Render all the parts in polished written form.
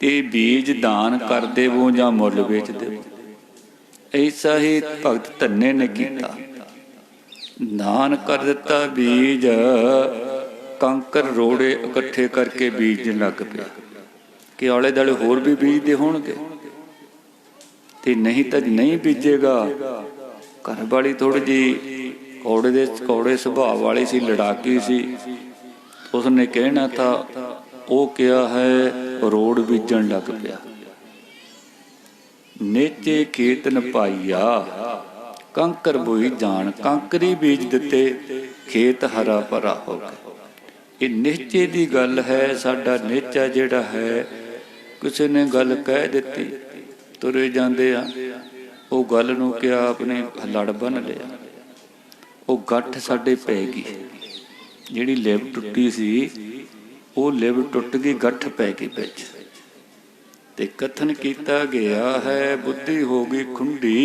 ते बीज दान कर देवो जां मुल बेच देवो। ऐसा ही भगत धन्ने ने कीता। दान कर दिता बीज, कंकर रोड़े इकट्ठे करके बीज लग पिया कि आले दुआले होर भी बीजते होणगे, ते नहीं तो नहीं बीजेगा। घर वाली थोड़ी जी कौड़े सुभाव वाली सी, लड़ाकी सी। उसने कहना था, वो क्या है, रोड़ बीजन लग पिया। नेचे खेत न पाईया, कंकर बोई जान। कंकरी बीज दिते, खेत हरा भरा हो गया। ये निश्चे की गल है। साडा नेचा जिहड़ा है, किसी ने गल कह दिती, तुरे जाते आ, वो गल नूं क्या अपने लड़ बन लिया। वो गठ साडे पै गई, जिहड़ी लिव टुटी सी, वो लिव टुट गई, गठ पै गई विच। ते कथन किया गया है, बुद्धि हो गई खुंडी।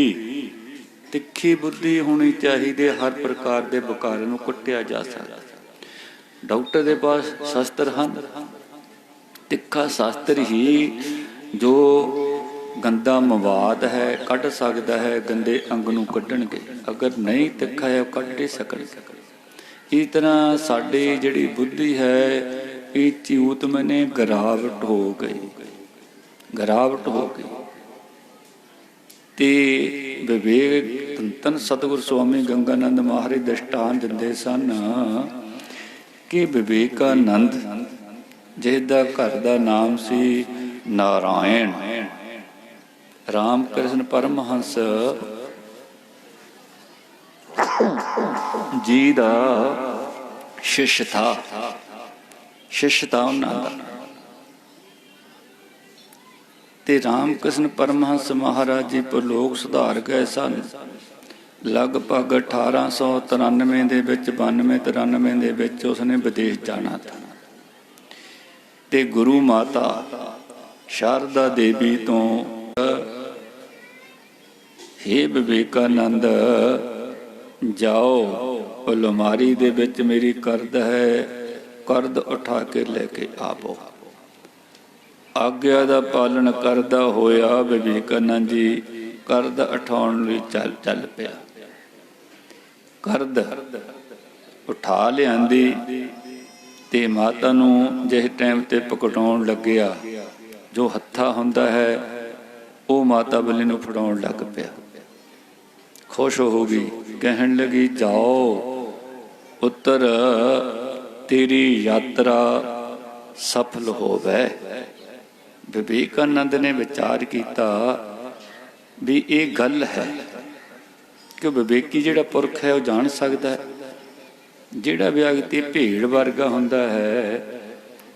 तिखी बुद्धि होनी चाहिए, हर प्रकार के विकार नूं कट्टिया जा सकता। डॉक्टर के पास शस्त्र हैं, तिखा शास्त्र ही जो गंदा मवाद है कढ़ सकता है, गंदे अंग नूं कढ़णगे। अगर नहीं तिखा है कढ़ नहीं सकणगे। इस तरह साडी जिहड़ी बुद्धि है, ये च्यूत मने गिरावट हो गई, गिरावट हो गई। ते विवेक धन सतगुरु स्वामी गंगानंद महाराज दृष्टांत दिंदे सन कि विवेकानंद जिसदा घर का नाम सी नारायण, राम कृष्ण परमहंस जी का शिष्य था, शिष्य था उन्होंने। ते राम कृष्ण परमहंस महाराज जी परलोक सुधार गए सन। लगभग 1893 ਦੇ ਵਿੱਚ 92-93 ਦੇ ਵਿੱਚ ਉਸਨੇ ਵਿਦੇਸ਼ ਜਾਣਾ था। ਤੇ ਗੁਰੂ ਮਾਤਾ शारदा देवी तो हे विवेकानंद जाओ, अलमारी दे विच मेरी करद है, करद उठा के लेके आवो। आग्ञा का पालन करदा होया विवेकानंद जी करद उठाउण लई चल पिया। करद उठा लियांदी ते माता नूं जिस टाइम ते पकड़ाउण लग्गिया, जो हत्था हुंदा है वो माता बल्ले नूं फड़ाउण लग पिया। खुश हो गई, कहण लगी जाओ पुत्र, तेरी यात्रा सफल होवे। विवेकानंद ने विचार किया भी ये गल है कि विवेकी जिहड़ा पुरख है वह जान सकता है। जिहड़ा व्यक्ति भेड़ वर्गा हुंदा है,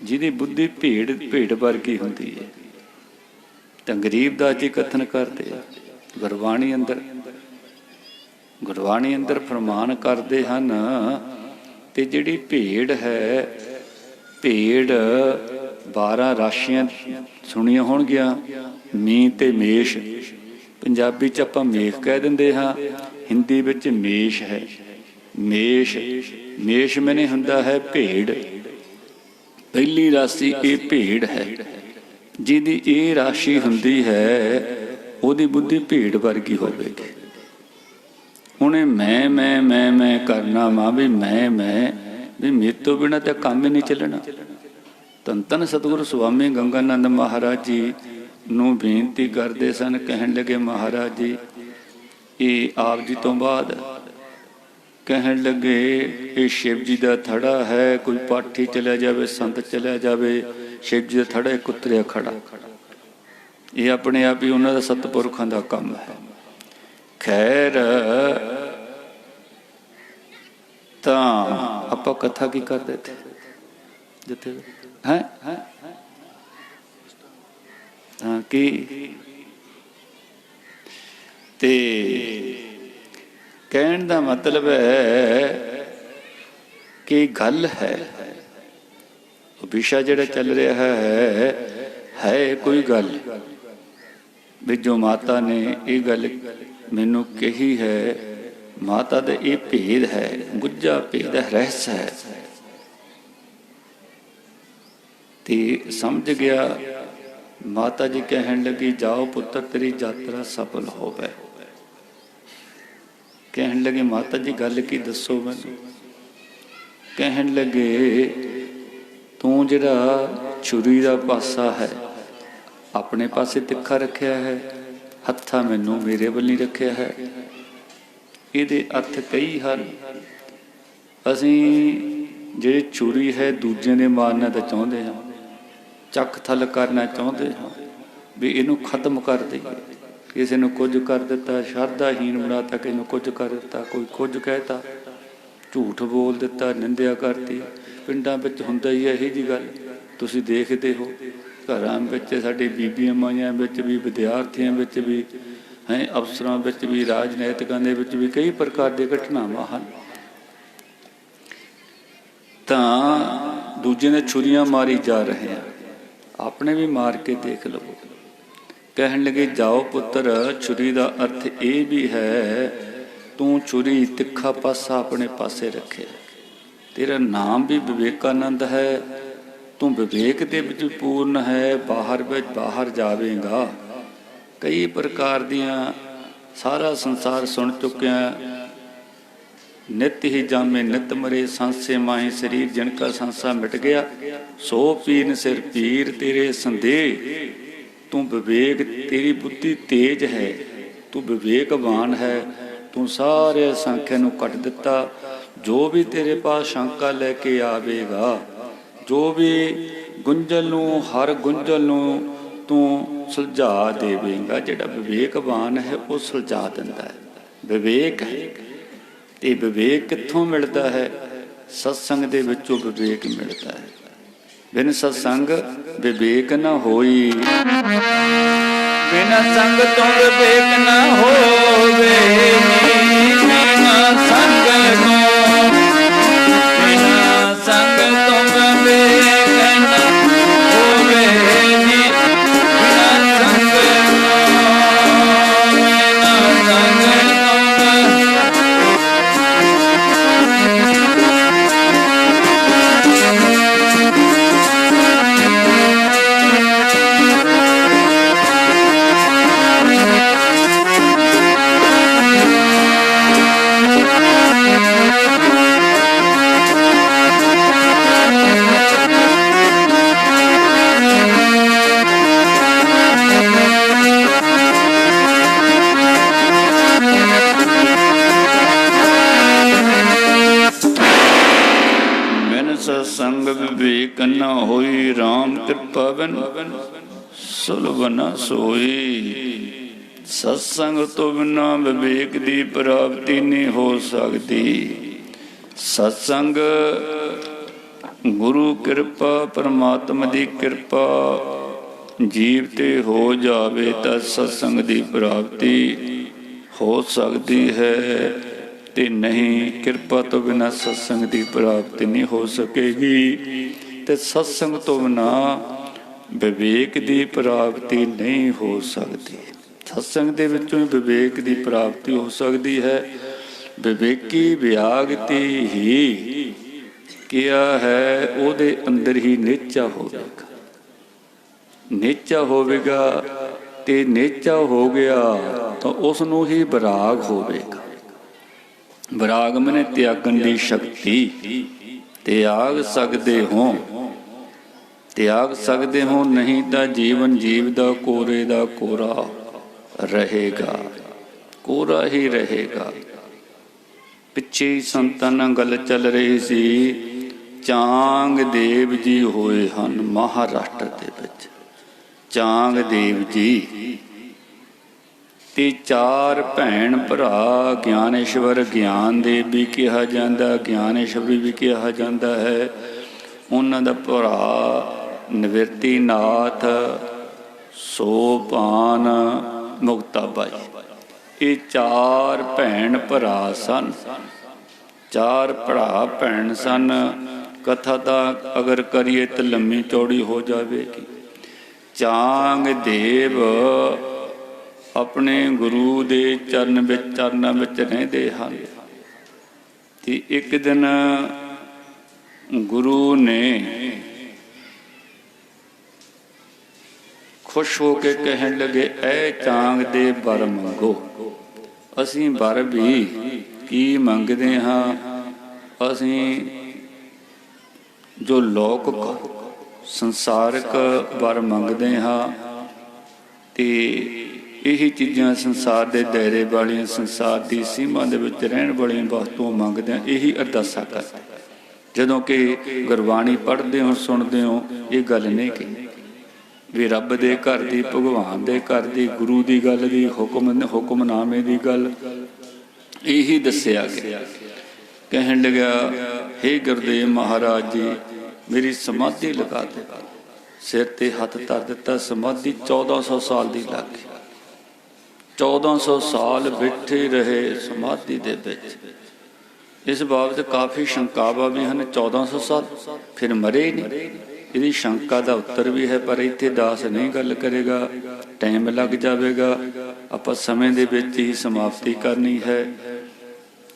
जिहदी बुद्धि भेड़ वर्गी हुंदी है, तो गरीब दास जी कथन करते गुरबाणी अंदर फरमान करते हैं ते जिहड़ी भेड़ है, भेड़ 12 राशियां सुनिया होणगियां, मीं ते मेष। पंजाबी च आपां मेघ कह दिंदे हाँ, हिंदी विच मेष है। मेष मैंने हुंदा है भेड़। पहली राशि ये भेड़ है, जिहदी ये राशि हुंदी है उहदी बुद्धि भेड़ वर्गी होवेगी। उन्हें मैं करना मां भी मैं भी मेरे तो बिना तो काम ही नहीं चलना। धन धन सतगुरु स्वामी गंगानंद महाराज जी नूं बेनती करते सन, कहन लगे महाराज जी ये आप जी तो बाद कहन लगे ये शिव जी का थड़ा है, कोई पाठी चलिया जाए, संत चलिया जाए, शिव जी का थड़ा एक उतरिया खड़ा, ये अपने आप ही उन्होंने सतपुरखों का काम है। खैर तां आपां कथा की करते थे जिथे हैं हाँ की ते कहने का मतलब है कि गल है विषय जिहड़ा चल रहा है कोई गल भी जो माता ने ये गल मैनू कही है, माता का ये भेद है, गुज्जा भेद है, रहस्य है। ते समझ गया माता जी कहन लगी जाओ पुत्र तेरी यात्रा सफल होवे। कहन लगे माता जी गल की दसो मैनू। कहन लगे तू जिहड़ा छुरी दा पासा है अपने पासे तिखा रखिया है, हत्था मैनू मेरे वल नहीं रखिया है। इहदे अर्थ कई हन। असीं जिहड़ी छुरी है दूजे ने मारना तो चाहुंदे हां, ਚੱਕ ਥਲ करना चाहुंदे हां भी इहनूं खत्म कर दईए। किसी ने कुछ कर दिता, शरधाहीन बनाता, किसी ने कुछ कर दिता, कोई कुछ कहता, झूठ बोल दिता, निंदिया करती। पिंडां विच हुंदा ही इही जी गल तुसीं देखदे हो। घरां विच साडी बीबीआं माईआं विच भी, विद्यार्थियों विच भी, हैं अफसरां विच भी, राजनीतिकां दे विच भी कई प्रकार दी घटनावां हन। तां दूजे ने छुरियां मारी जा रहे हैं, अपने भी मार के देख लो। कहन लगे जाओ पुत्र, छुरी का अर्थ ये भी है तू छुरी तिखा पासा अपने पासे रखे। तेरा नाम भी विवेकानंद है, तू विवेक दे विच पूर्ण है, बाहर जावेगा। कई प्रकार दियां सारा संसार सुन चुकिया। नित ही जामे नित मरे, सांसे माहे शरीर जिनका सांसा मिट गया। सो पीन सिर पीर तेरे संदेह। तू विवेक, तेरी बुद्धि तेज है, तू विवेकवान है, तू सारे संख्या नूं कट दिता। जो भी तेरे पास शंका लैके आवेगा, जो भी गुंजल नूं, हर गुंजल नूं तू सुलझा देवेगा। जिहड़ा विवेकवान है वो सुलझा दिंदा है। विवेक है ते विवेक कित्थों मिलता है? सत्संग दे विचों विवेक मिलता है। बिन सत्संग विवेक न होई, बिना संग तो विवेक न होवे। बिना संग तो, बिना संग तो विवेक न होवे। बिना संग तो, बिना संग संग विवेक न होई। राम कृपा बिन सुलभ न सोई। सत्संग तो बिना विवेक की प्राप्ति नहीं हो सकती। सत्संग गुरु कृपा, परमात्मा की कृपा जीव ते हो जावे तो सत्संग की प्राप्ति हो सकती है। ते नहीं, किरपा तो बिना सत्संग की प्राप्ति नहीं हो सकेगी। ते सत्संग तो बिना विवेक की प्राप्ति नहीं हो सकती। सत्संग दे विचों विवेक की प्राप्ति हो सकती है। विवेकी वियागति ही किया है, उहदे अंदर ही नेचा होवेगा। नेचा होवेगा ते नेचा हो गया तो उसनूं ही विराग होवेगा। विराग मने त्यागन की शक्ति। त्याग सकते हो, त्याग सकते हो, नहीं तो जीवन जीवदा कोरे दा कोरा रहेगा, कोरा ही रहेगा। पिछे संतां नाल गल चल रही सी। चांग देव जी होए हन महाराष्ट्र दे विच। चांग देव जी ते चार भैन भरा ज्ञानेश्वर, ज्ञान देव भी कहा जाता, ज्ञानेश्वरी भी कहा जाता है। उन्हां दा भरा निवृत्ति नाथ, सोपान, मुक्ता बाई, ये चार भैन भरा सन। चार भरा भैन सन। कथा तो अगर करिए तो लम्मी चौड़ी हो जाएगी। चांग देव अपने गुरु दे चरनां विच रहिंदे हन। ते एक दिन गुरु ने खुश हो के कहन लगे ऐ चांग दे बर मंगो। असीं बर भी की मंगदे हाँ, असीं जो लौकिक संसारिक बर मंगदे हाँ ते यही चीज़ां संसार के दायरे वालियां, संसार की सीमा दे विच रहण वालियां वस्तुओं मंगदे हैं, यही अरदासा करते। जदों कि गुरबाणी पढ़ते हो सुनते हो ये गल नहीं कही भी रब दे घर दी, भगवान दे घर दी, गुरु की गल दी, हुक्मनामे की गल, यही दसिया गया। कहन लगा हे गुरुदेव महाराज जी मेरी समाधि लगा दे। सिर ते हथ धर दिता, समाधि 1400 साल की लग गई। 1400 साल बैठे रहे समाधि दे विच। इस बाबत काफ़ी शंकावां भी हैं। 1400 साल फिर मरे ही नहीं, यदि शंका का उत्तर भी है, पर इत्थे दास नहीं गल करेगा, टाइम लग जाएगा। आपां समय दे विच ही समाप्ति करनी है।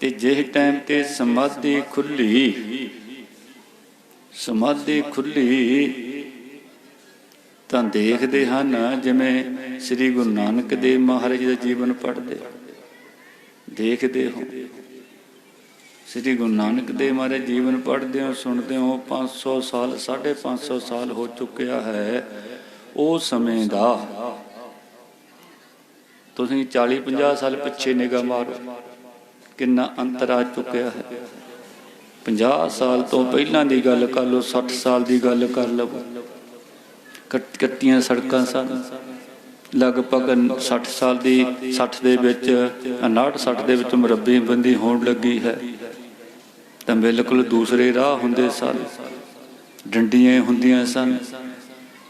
ते जिस टाइम ते समाधि खुली, समाधि खुली ਤਾਂ ਦੇਖਦੇ ਹਨ ਜਿਵੇਂ ਸ੍ਰੀ ਗੁਰੂ ਨਾਨਕ ਦੇਵ ਮਹਾਰਾਜ ਜੀ ਦਾ ਜੀਵਨ ਪੜ੍ਹਦੇ ਦੇਖਦੇ ਹੋ। ਸ੍ਰੀ ਗੁਰੂ ਨਾਨਕ ਦੇਵ ਮਹਾਰਾਜ ਜੀਵਨ ਪੜ੍ਹਦੇ ਹੋ, ਸੁਣਦੇ ਹੋ। 500 ਸਾਲ 550 ਸਾਲ ਹੋ ਚੁੱਕਿਆ ਹੈ ਉਹ ਸਮੇਂ ਦਾ। ਤੁਸੀਂ 40-50 ਸਾਲ ਪਿੱਛੇ ਨਿਗਾਹ ਮਾਰੋ, ਕਿੰਨਾ ਅੰਤਰ ਆ ਚੁੱਕਿਆ ਹੈ। 50 ਸਾਲ ਤੋਂ ਪਹਿਲਾਂ ਦੀ ਗੱਲ ਕਰ ਲਓ, 60 ਸਾਲ ਦੀ ਗੱਲ ਕਰ ਲਓ। ਕੱਟੀਆਂ ਸੜਕਾਂ ਸਨ। ਲਗਭਗ 60 ਸਾਲ ਦੀ 60 ਦੇ ਵਿੱਚ 59-60 ਦੇ ਵਿੱਚ ਮੁਰੱਬੇਬੰਦੀ ਹੋਣ ਲੱਗੀ ਹੈ। ਤਾਂ ਬਿਲਕੁਲ ਦੂਸਰੇ ਰਾਹ ਹੁੰਦੇ ਸਨ, ਡੰਡੀਆਂ ਹੁੰਦੀਆਂ ਸਨ,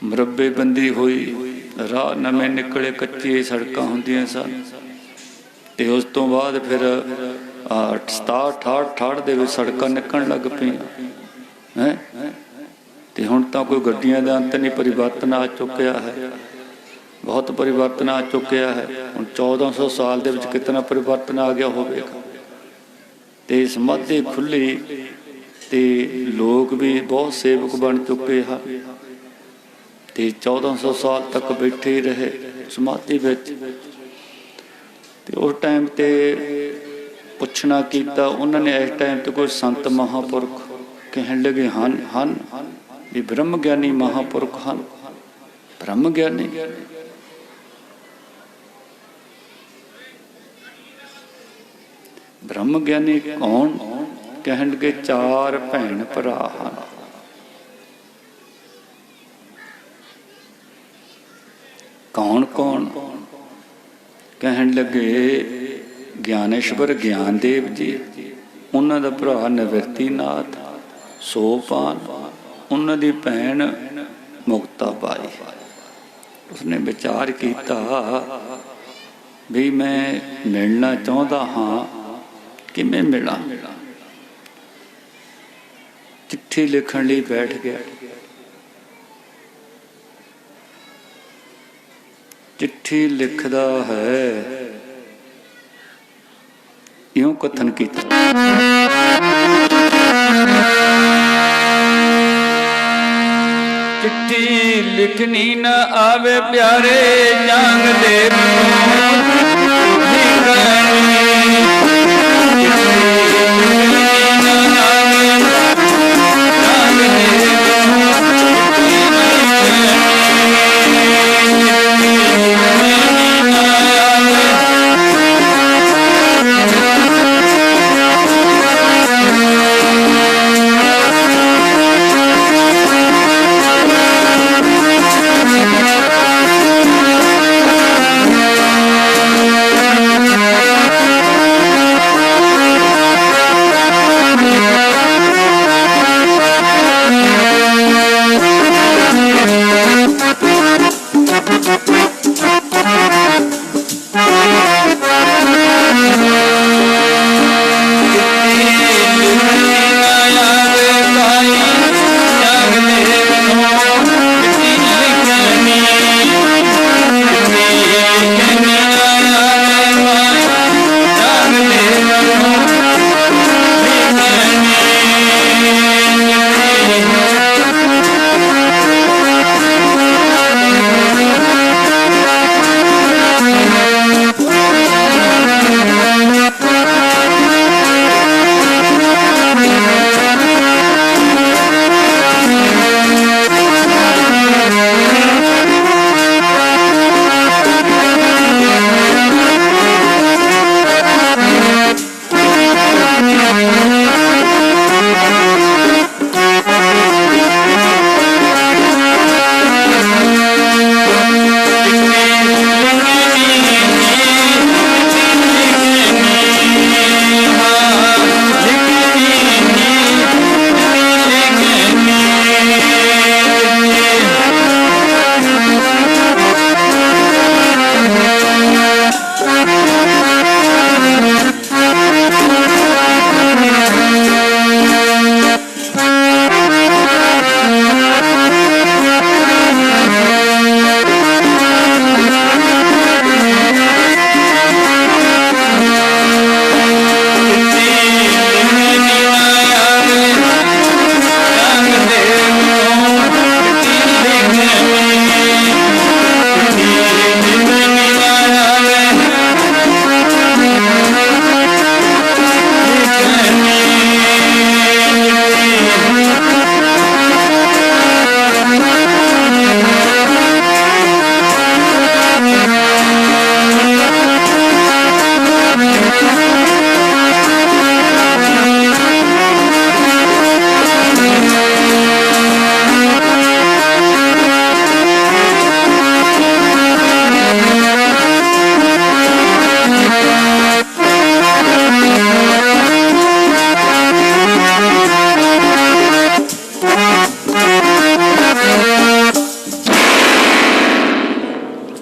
ਮੁਰੱਬੇਬੰਦੀ ਹੋਈ, ਰਾਹ ਨਵੇਂ ਨਿਕਲੇ, ਕੱਚੇ ਸੜਕਾਂ ਹੁੰਦੀਆਂ ਸਨ। ਤੇ ਉਸ ਤੋਂ ਬਾਅਦ ਫਿਰ 67-68 ਦੇ ਵਿੱਚ ਸੜਕਾਂ ਨਿਕਲਣ ਲੱਗ ਪਈਆਂ ਹੈ। ਤੇ ਹੁਣ ਤਾਂ ਕੋਈ ਗੱਡੀਆਂ ਦਾ ਅੰਤ ਨਹੀਂ, ਪਰਿਵਰਤਨ ਆ ਚੁੱਕਿਆ ਹੈ, ਬਹੁਤ ਪਰਿਵਰਤਨ ਆ ਚੁੱਕਿਆ ਹੈ। ਹੁਣ 1400 ਸਾਲ ਦੇ ਵਿੱਚ ਕਿਤਨਾ ਪਰਿਵਰਤਨ ਆ ਗਿਆ ਹੋਵੇਗਾ। ਤੇ ਸਮਾਧੀ ਖੁੱਲੀ ਤੇ ਲੋਕ ਵੀ ਬਹੁਤ ਸੇਵਕ ਬਣ ਚੁੱਕੇ ਹਨ। ਤੇ 1400 ਸਾਲ ਤੱਕ ਬੈਠੇ ਹੀ ਰਹੇ ਸਮਾਧੀ ਵਿੱਚ। ਤੇ ਉਸ ਟਾਈਮ ਤੇ ਪੁੱਛਣਾ ਕੀਤਾ ਉਹਨਾਂ ਨੇ, ਇਸ ਟਾਈਮ ਤੇ ਕੋਈ ਸੰਤ ਮਹਾਂਪੁਰਖ ਕਹਿਣ ਲੱਗੇ ਹਨ ਹਨ ਵੀ ਬ੍ਰਹਮ ਗਿਆਨੀ ਮਹਾਂਪੁਰਖ ਹਨ। ਬ੍ਰਹਮ ਗਿਆਨੀ ਬ੍ਰਹਮ ਗਿਆਨੀ ਕੌਣ? ਕਹਿਣ ਲੱਗੇ 4 ਭੈਣ ਭਰਾ ਹਨ। ਕੌਣ ਕੌਣ? ਕਹਿਣ ਲੱਗੇ ਗਿਆਨੇਸ਼ਵਰ ਗਿਆਨਦੇਵ ਜੀ, ਉਹਨਾਂ ਦਾ ਭਰਾ ਨਿਵਰਤੀਨਾਥ, ਸੋਪਾਨ, ਉਹਨਾਂ ਦੀ ਭੈਣ ਮੁਕਤਾ ਬਾਈ। ਉਸਨੇ ਵਿਚਾਰ ਕੀਤਾ ਵੀ ਮੈਂ ਮਿਲਣਾ ਚਾਹੁੰਦਾ ਹਾਂ, ਕਿਵੇਂ ਮਿਲਾਂ? ਚਿੱਠੀ ਲਿਖਣ ਲਈ ਬੈਠ ਗਿਆ। चिट्ठी लिखदा है, यूं कथन कीता, चिट्ठी लिखनी न आवे प्यारे जांग दे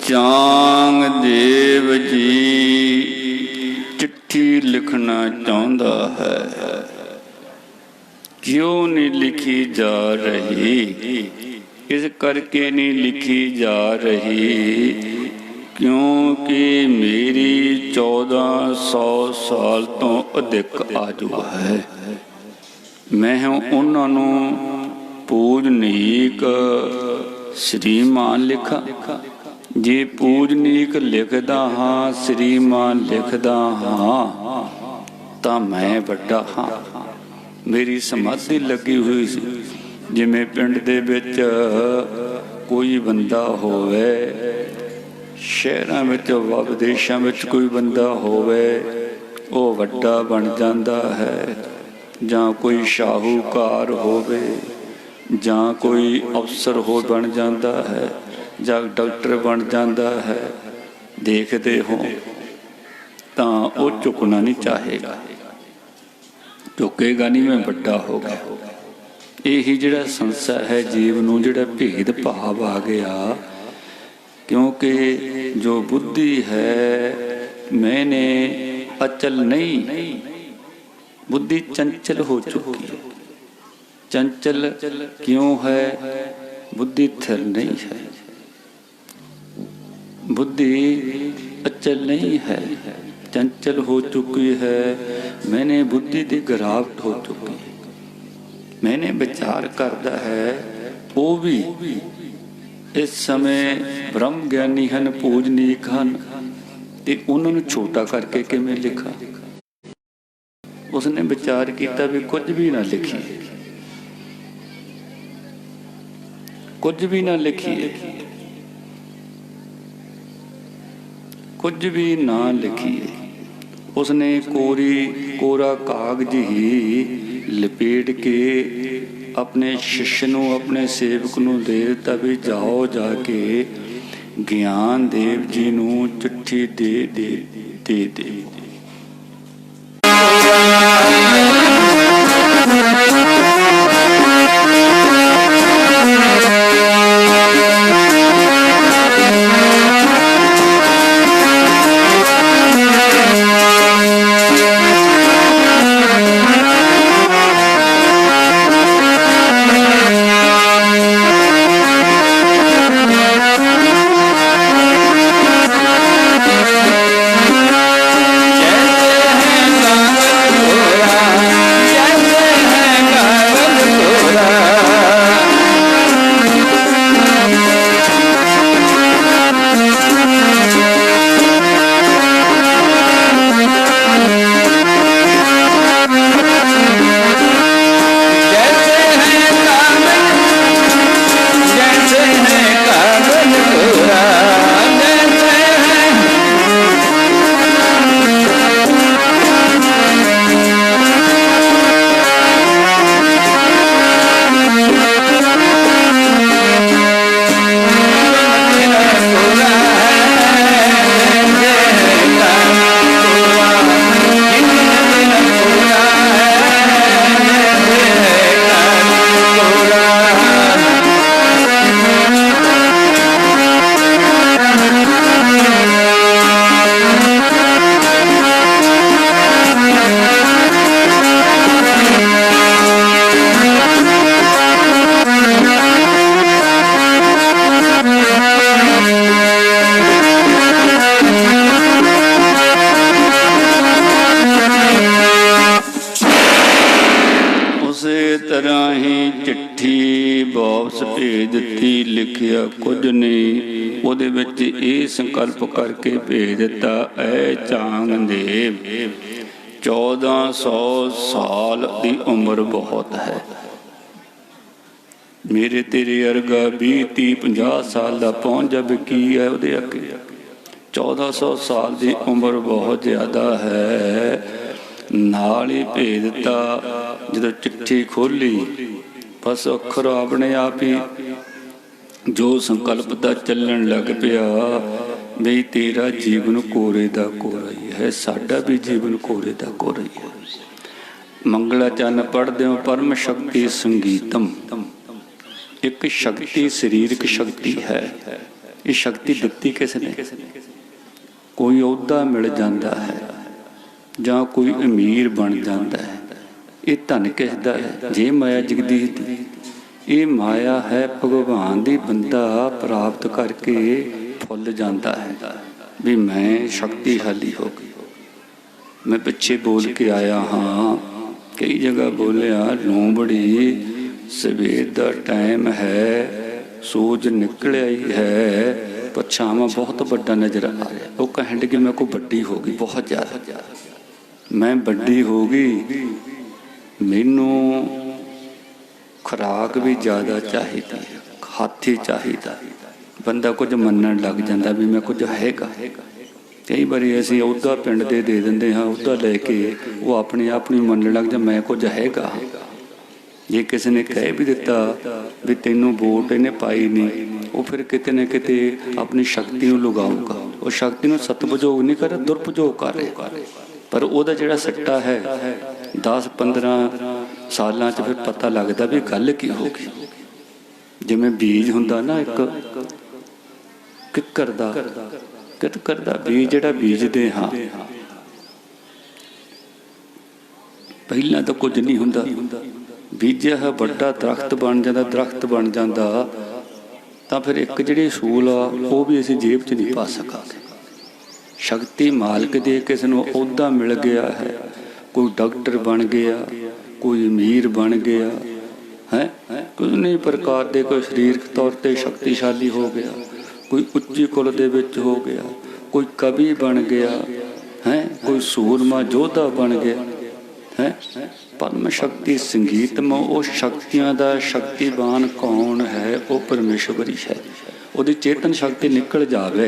ਚਾਂਗ ਦੇਵ ਜੀ ਚਿੱਠੀ ਲਿਖਣਾ ਚਾਹੁੰਦਾ ਹੈ, ਕਿਉਂ ਨਹੀਂ ਲਿਖੀ ਜਾ ਰਹੀ? ਇਸ ਕਰਕੇ ਨਹੀਂ ਲਿਖੀ ਜਾ ਰਹੀ ਕਿਉਂਕਿ ਮੇਰੀ 1400 ਸਾਲ ਤੋਂ ਅਧਿਕ ਆਯੂ ਹੈ। ਮੈਂ ਉਹਨਾਂ ਨੂੰ ਪੂਜਨੀਕ ਸ਼੍ਰੀਮਾਨ ਲਿਖਾਂ। ਜੇ ਪੂਜਨੀਕ ਲਿਖਦਾ ਹਾਂ, ਸ਼੍ਰੀਮਾਨ ਲਿਖਦਾ ਹਾਂ, ਤਾਂ ਮੈਂ ਵੱਡਾ ਹਾਂ। ਮੇਰੀ ਸਮਾਧੀ ਲੱਗੀ ਹੋਈ ਸੀ। ਜਿਵੇਂ ਪਿੰਡ ਦੇ ਵਿੱਚ ਕੋਈ ਬੰਦਾ ਹੋਵੇ, ਸ਼ਹਿਰਾਂ ਵਿੱਚ ਵਿਦੇਸ਼ਾਂ ਵਿੱਚ ਕੋਈ ਬੰਦਾ ਹੋਵੇ, ਉਹ ਵੱਡਾ ਬਣ ਜਾਂਦਾ ਹੈ। ਜਾਂ ਕੋਈ ਸ਼ਾਹੂਕਾਰ ਹੋਵੇ, ਜਾਂ ਕੋਈ ਅਫਸਰ ਹੋ ਬਣ ਜਾਂਦਾ ਹੈ, ਜਾਂ ਡਾਕਟਰ ਬਣ ਜਾਂਦਾ ਹੈ। ਦੇਖਦੇ ਹੋ ਤਾਂ ਉਹ ਝੁਕਣਾ ਨਹੀਂ ਚਾਹੇਗਾ, ਝੁਕੇਗਾ ਨਹੀਂ, ਮੈਂ ਵੱਡਾ ਹੋ ਗਿਆ। ਇਹੀ ਜਿਹੜਾ ਸੰਸਾਰ ਹੈ, ਜੀਵ ਨੂੰ ਜਿਹੜਾ ਭੇਦ ਭਾਵ ਆ ਗਿਆ। ਕਿਉਂਕਿ ਜੋ ਬੁੱਧੀ ਹੈ ਮੈਨੇ ਅਚਲ ਨਹੀਂ, ਬੁੱਧੀ ਚੰਚਲ ਹੋ ਚੁੱਕੀ ਹੈ। ਚੰਚਲ ਕਿਉਂ ਹੈ? ਬੁੱਧੀ ਥਿਰ ਨਹੀਂ ਹੈ, ਬੁੱਧੀ ਅਚਲ ਨਹੀਂ ਹੈ, ਚੰਚਲ ਹੋ ਚੁੱਕੀ ਹੈ। ਮੈਨੇ ਬੁੱਧੀ ਦੀ ਗਿਰਾਵਟ ਹੋ ਚੁੱਕੀ ਹੈ। ਮੈਨੇ ਵਿਚਾਰ ਕਰਦਾ ਹੈ, ਉਹ ਵੀ ਇਸ ਸਮੇਂ ਬ੍ਰਹਮ ਗਿਆਨੀ ਹਨ, ਪੂਜਨੀਕ ਹਨ, ਤੇ ਉਹਨਾਂ ਨੂੰ ਛੋਟਾ ਕਰਕੇ ਕਿਵੇਂ ਲਿਖਾਂ? ਉਸਨੇ ਵਿਚਾਰ ਕੀਤਾ ਵੀ ਕੁਝ ਵੀ ਨਾ ਲਿਖੀਏ, ਕੁਝ ਵੀ ਨਾ ਲਿਖੀਏ, ਕੁਝ ਵੀ ਨਾ ਲਿਖੀਏ। ਉਸਨੇ ਕੋਰਾ ਕਾਗਜ਼ ਹੀ ਲਪੇਟ ਕੇ ਆਪਣੇ ਸ਼ਿਸ਼ ਨੂੰ, ਆਪਣੇ ਸੇਵਕ ਨੂੰ ਦੇ ਦਿੱਤਾ ਵੀ ਜਾਓ, ਜਾ ਕੇ ਗਿਆਨ ਦੇਵ ਜੀ ਨੂੰ ਚਿੱਠੀ ਦੇ ਦੇ। ਵਾਪਸ ਭੇਜ ਦਿੱਤੀ, ਲਿਖਿਆ ਕੁਝ ਨਹੀਂ। ਉਹਦੇ ਵਿੱਚ ਇਹ ਸੰਕਲਪ ਕਰਕੇ ਭੇਜ ਦਿੱਤਾ, ਐ ਚਾਂਗ ਦੇਵ 1400 ਸਾਲ ਦੀ ਉਮਰ ਬਹੁਤ ਹੈ। ਮੇਰੇ ਤੇਰੇ ਅਰਗਾ 20 30 50 ਸਾਲ ਦਾ ਪਹੁੰਚ ਜਾਵੇ, ਕੀ ਹੈ ਉਹਦੇ ਅੱਗੇ। 1400 ਸਾਲ ਦੀ ਉਮਰ ਬਹੁਤ ਜ਼ਿਆਦਾ ਹੈ। ਨਾਲ ਹੀ ਭੇਜ ਦਿੱਤਾ। ਜਦੋਂ ਚਿੱਠੀ ਖੋਲੀ, ਬਸ ਅੱਖਰ ਆਪਣੇ ਆਪ ਹੀ ਜੋ ਸੰਕਲਪ ਦਾ ਚੱਲਣ ਲੱਗ ਪਿਆ ਵੀ ਤੇਰਾ ਜੀਵਨ ਕੋਰੇ ਦਾ ਕੋਰਾ ਹੀ ਹੈ, ਸਾਡਾ ਵੀ ਜੀਵਨ ਕੋਰੇ ਦਾ ਕੋਰਾ ਹੀ ਹੈ। ਮੰਗਲਾ ਚੰਨ ਪੜ੍ਹਦੇ ਹੋ, ਪਰਮ ਸ਼ਕਤੀ ਸੰਗੀਤਮ। ਇੱਕ ਸ਼ਕਤੀ ਸਰੀਰਕ ਸ਼ਕਤੀ ਹੈ, ये शक्ति दिती किसने? कोई अहुदा मिल जाता है जां कोई अमीर बन जाता है, ये धन किसदा है? जे माया जगदीश दी, ये माया है भगवान दी। बंदा प्राप्त करके फुल जाता है भी मैं शक्तिशाली हो गई। मैं पिछे बोल के आया हाँ, कई जगह बोलिया, लोमड़ी सवेर का टाइम है, सूरज निकलिया ही है, परछावां बहुत बड़ा नजर आ रहा है। वो कहने लगी मैं को बड़ी हो गई, बहुत ज़्यादा मैं बड़ी हो गई, मैनू खुराक भी ज़्यादा चाहिए, हाथी चाहिए। बंदा कुछ मनन लग जाता भी मैं कुछ हैगा। कई बारी असीं अहुदा पिंड दे देंगे हाँ, अहुदा लैके वो अपने आप नहीं मनन लग जा मैं कुछ हैगा। जे किसी ने कह भी दिता भी तेनों वोट इन्हें पाई नहीं, वो फिर किते न किते अपनी शक्ति लुगाऊगा। वो शक्ति में सतुपयोग नहीं कर रहा, दुरुपयोग कर रहा। पर वह जिहड़ा सट्टा है 10-15 सालों फिर पता लगता भी गल की होगी। जिवें बीज हुंदा ना एक किक्कर दा बीज जिहड़ा बीजदे हाँ, पहला तो कुछ नहीं हुंदा, बीजा है बड़ा दरख्त बन जाता, दरख्त बन जाता तो फिर एक जिहड़ी सूल आ वो भी असीं जेब च नहीं पा सकांगे। शक्ति मालक दे किसी नूं अहुदा मिल गया है, कोई डॉक्टर बन गया, कोई अमीर बन गया है, कुछ नहीं प्रकार दे, कोई शरीरक तौर पर शक्तिशाली हो गया, कोई उच्ची कुल दे विच हो गया, कोई कवि बन गया है, कोई सूरमा योद्धा बन गया है। परम शक्ति संगीत में वो शक्तियां दा शक्तिवान कौन है? वो परमेश्वरी है। वो चेतन शक्ति निकल जावे,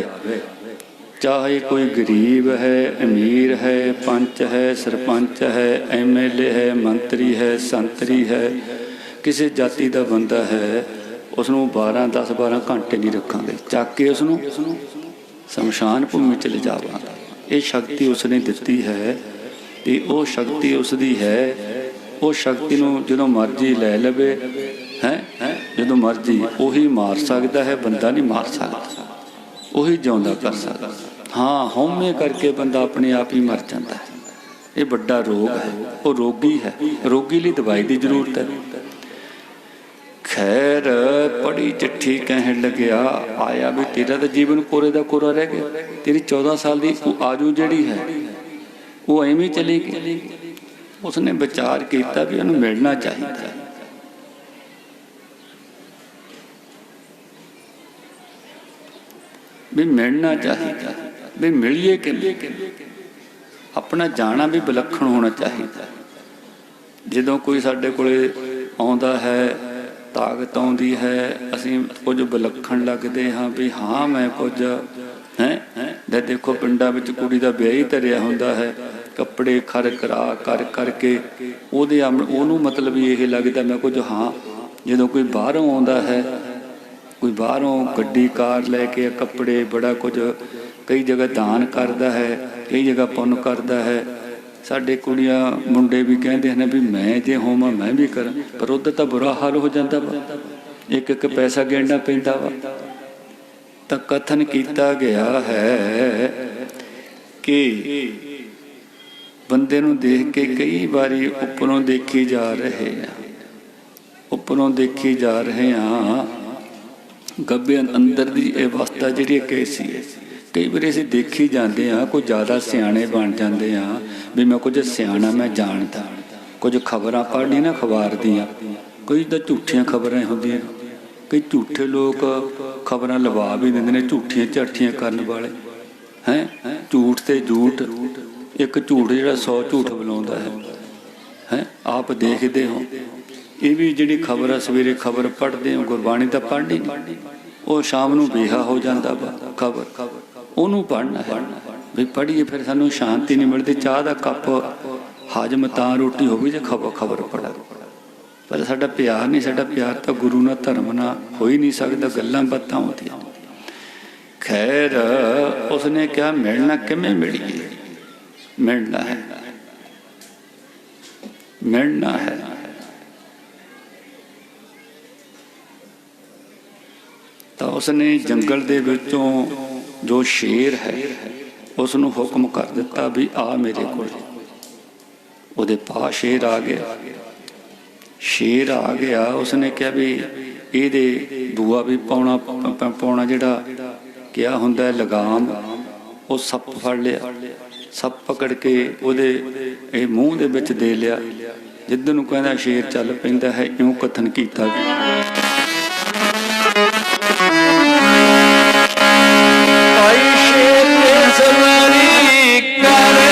चाहे कोई गरीब है, अमीर है, पंच है, सरपंच है, MLA है, मंत्री है, संतरी है, किसी जाति का बंदा है, उसनों 12-10-12 घंटे नहीं रखांगे, चक के उसनों शमशान भूमि चले जावांगे। ये शक्ति उसने दिती है, तो वो शक्ति उसकी है। वो शक्ति नूं जदों मर्जी लै लवे है, जदों मर्जी उही मार सकता है, बंदा नहीं मार सकता, उही जिउंदा कर सकता। हाँ, हौमे करके बंदा अपने आप ही मर जाता है। ये बड़ा रोग है, वो रोगी है, रोगी लिए दवाई की जरूरत है। खैर पढ़ी चिट्ठी कहन लग्या, आया भी तेरा तो जीवन कोरे दा कोरा रह गया, तेरी 14 साल की आजू जिहड़ी है वो एवें चली गई। उसने विचार किया भी उन्हें मिलना चाहिए, भी मिलना चाहिए, भी मिलिए कि अपना जाना भी विलक्षण होना चाहिए। जदों कोई साडे कोले आउंदा है, ताकत आउंदी है, असीं कुछ विलक्षण लगते हाँ भी हाँ मैं कुछ है। देखो पिंडां विच कुड़ी दा विआह ही धरिया हुंदा है, कपड़े खर करा कर करके ओनू मतलब ये लगता मैं कुछ हाँ। जदों कोई बाहरों आउंदा है, कोई बाहरों गड्डी कार लैके कपड़े बड़ा कुछ कई जगह दान करता है, कई जगह पुन करता है। साडे कुड़ियां मुंडे भी कहते हैं भी मैं जे होवां मैं भी करा, पर उधर तो बुरा हाल हो जाता वा, एक एक पैसा गिनना पैंदा वा। तो कथन किया गया है कि बंदे नूं देख के कई बारी उपरों देखी जा रहे हैं, उपरों देखी जा रहे हैं, गब्बे अंदर की अवस्था जी कैसी है। कई बार असीं देखी जाते हैं, कुछ ज़्यादा सियाणे बन जाते हैं भी मैं कुछ सियाणा मैं जानता, कुछ खबरां पढ़नी ना अखबार दियां, कई तो झूठियां खबरां होंदियां, कई झूठे लोग खबरां लवा भी देंदे ने, झूठियां झाठियां करने वाले हैं। झूठ ते झूठ, एक झूठ जिहड़ा 100 झूठ बुलाउंदा है। आप देखते हो ये भी जिहड़ी खबर सवेरे खबर पढ़ते हो, गुरबाणी तो पढ़नी नहीं, वो शाम नूं बेहा हो जाता वा खबर, उन्होंने पढ़ना है भी पढ़िए, फिर सानू शांति नहीं मिलती। चाह का कप हजम तां रोटी होगी जो खबर पढ़ा, पर साडा प्यार नहीं, साडा प्यार तो गुरु ना धर्म ना हो ही नहीं सकता, गल्लां बातां होंदियां। खैर उसने क्या मिलना किवें मिलिए, मिलना है, मिलना है। तो ਉਸਨੇ ਜੰਗਲ ਦੇ ਵਿੱਚੋਂ ਜੋ ਸ਼ੇਰ ਹੈ ਉਸ ਨੂੰ ਹੁਕਮ ਕਰ ਦਿੱਤਾ ਵੀ ਆ ਮੇਰੇ ਕੋਲ। ਉਹਦੇ ਪਾਸ ਸ਼ੇਰ ਆ ਗਿਆ। ਸ਼ੇਰ ਆ ਗਿਆ, ਉਸਨੇ ਕਿਹਾ ਵੀ ਇਹਦੇ ਦੂਆ ਵੀ ਪਾਉਣਾ ਜਿਹੜਾ ਕਿਹਾ ਹੁੰਦਾ ਹੈ ਲਗਾਮ, ਉਹ ਸੱਪ ਫੜ ਲਿਆ। ਸੱਪ ਪਕੜ ਕੇ ਉਹਦੇ ਇਹ ਮੂੰਹ ਦੇ ਵਿੱਚ ਦੇ ਲਿਆ। ਜਿੱਧਰ ਨੂੰ ਕਹਿੰਦਾ ਸ਼ੇਰ ਚੱਲ ਪੈਂਦਾ ਹੈ। ਇਉਂ ਕਥਨ ਕੀਤਾ ਭਾਈ ਸ਼ੇਰ ਦੇ ਸਵਾਰੀ ਕਰੇ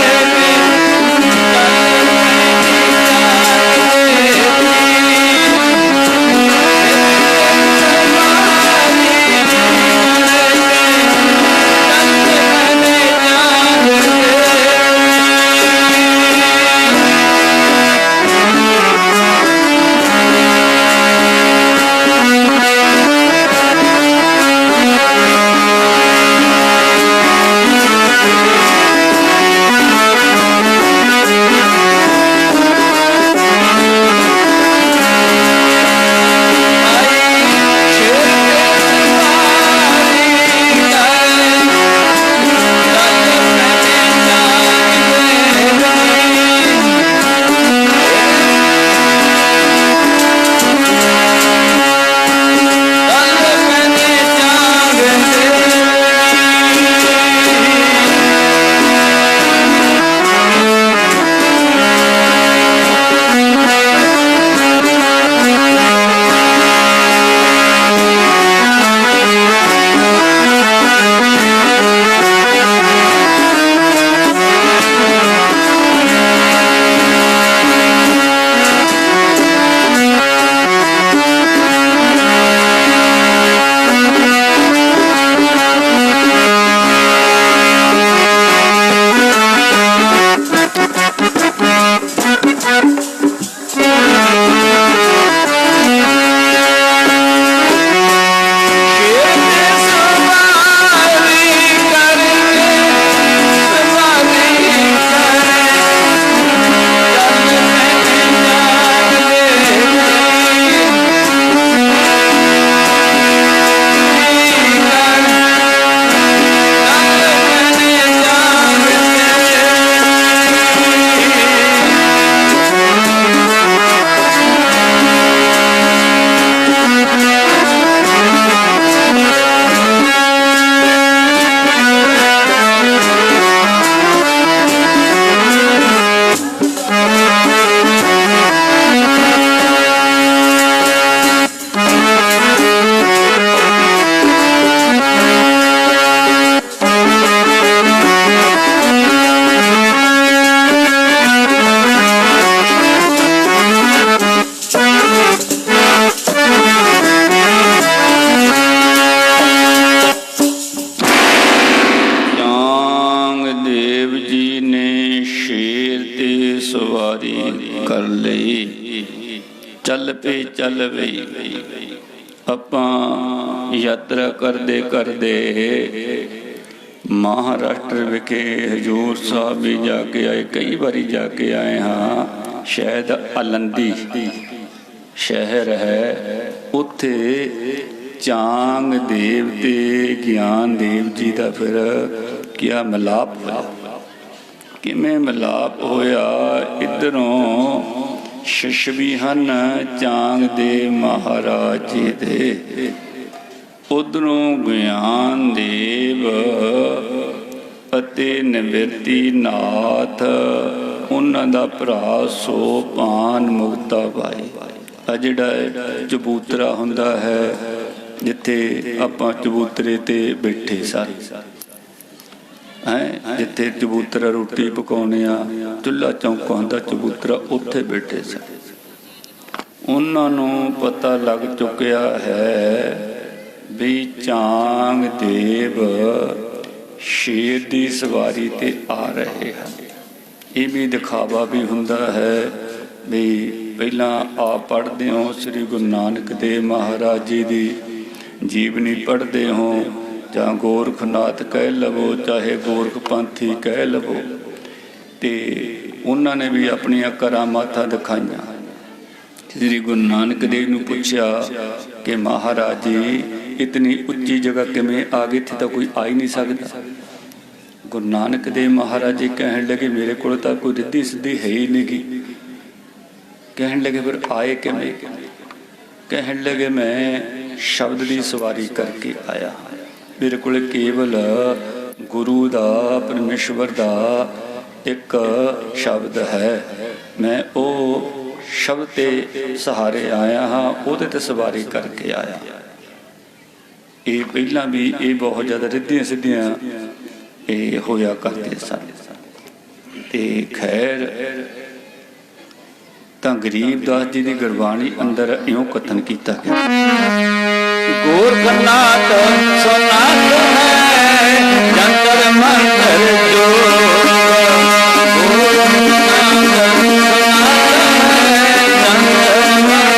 ਕਰ ਲਈ। ਚੱਲ ਪਈ ਚੱਲ ਪਈ। ਆਪਾਂ ਯਾਤਰਾ ਕਰਦੇ ਕਰਦੇ ਮਹਾਰਾਸ਼ਟਰ ਵਿਖੇ ਹਜ਼ੂਰ ਸਾਹਿਬ ਵੀ ਜਾ ਕੇ ਆਏ, ਕਈ ਵਾਰੀ ਜਾ ਕੇ ਆਏ ਹਾਂ। ਸ਼ਾਇਦ ਆਲੰਦੀ ਸ਼ਹਿਰ ਹੈ, ਉੱਥੇ ਚਾਂਗ ਦੇਵ ਤੇ ਗਿਆਨ ਦੇਵ ਜੀ ਦਾ ਫਿਰ ਕਿਆ ਮਿਲਾਪ ਹੋਇਆ। ਕਿਵੇਂ ਮਿਲਾਪ ਹੋਇਆ? ਇੱਧਰੋਂ ਸ਼ਿਸ਼ ਵੀ ਹਨ ਚਾਂਗ ਦੇ ਮਹਾਰਾਜ ਜੀ ਦੇ, ਉਧਰੋਂ ਗਿਆਨ ਦੇਵ ਅਤੇ ਨਿਵਰਤੀ ਨਾਥ ਉਹਨਾਂ ਦਾ ਭਰਾ ਸੋਪਾਨ ਮੁਕਤਾ ਬਾਈ। ਆ ਜਿਹੜਾ ਚਬੂਤਰਾ ਹੁੰਦਾ ਹੈ ਜਿੱਥੇ ਆਪਾਂ ਚਬੂਤਰੇ ਤੇ ਬੈਠੇ ਸਾਰੇ ਹੈ, ਜਿੱਥੇ ਚਬੂਤਰਾ ਰੋਟੀ ਪਕਾਉਣੇ ਆ, ਚੁੱਲ੍ਹਾ ਚੌਂਕਾ ਹੁੰਦਾ ਚਬੂਤਰਾ, ਉੱਥੇ ਬੈਠੇ ਸਨ। ਉਹਨਾਂ ਨੂੰ ਪਤਾ ਲੱਗ ਚੁੱਕਿਆ ਹੈ ਵੀ ਚਾਂਗ ਦੇਵ ਸ਼ੇਰ ਦੀ ਸਵਾਰੀ ਤੇ ਆ ਰਹੇ ਹਨ। ਇਹ ਵੀ ਦਿਖਾਵਾ ਵੀ ਹੁੰਦਾ ਹੈ ਵੀ ਪਹਿਲਾਂ ਆਪ ਪੜ੍ਹਦੇ ਹੋ ਸ੍ਰੀ ਗੁਰੂ ਨਾਨਕ ਦੇਵ ਮਹਾਰਾਜ ਜੀ ਦੀ ਜੀਵਨੀ ਪੜ੍ਹਦੇ ਹੋ, ਜਾਂ ਗੋਰਖਨਾਥ ਕਹਿ ਲਵੋ ਚਾਹੇ ਗੋਰਖਪੰਥੀ ਕਹਿ ਲਵੋ, ਤੇ ਉਹਨਾਂ ਨੇ ਵੀ ਆਪਣੀਆਂ ਕਰਾਮਾਤਾਂ ਦਿਖਾਈਆਂ। ਸ੍ਰੀ ਗੁਰੂ ਨਾਨਕ ਦੇਵ ਨੂੰ ਪੁੱਛਿਆ ਕਿ ਮਹਾਰਾਜ ਜੀ इतनी उच्ची जगह किवें आ गई, इत्थे तो कोई आ ही नहीं सकता। गुरु नानक देव महाराज जी कहन लगे मेरे को कोई रिद्धि सिद्धि है ही नहीं गी। कहन लगे फिर आए किवें? कहन लगे मैं शब्द की सवारी करके आया, मेरे को केवल गुरु दा परमेश्वर दा एक शब्द है, मैं वो शब्द के सहारे आया हाँ, उहदे ते सवारी करके आया। ये पहला भी ये बहुत ज़्यादा रिद्धियां सिद्धियां ये होया करते सन। ते खैर तां गरीब दास जी की गुरबाणी अंदर इउं कथन किया गया, गोरखनाथ सोनाथ है जंतर मंतर जोग, गोरखनाथ सोनाथ है जंतर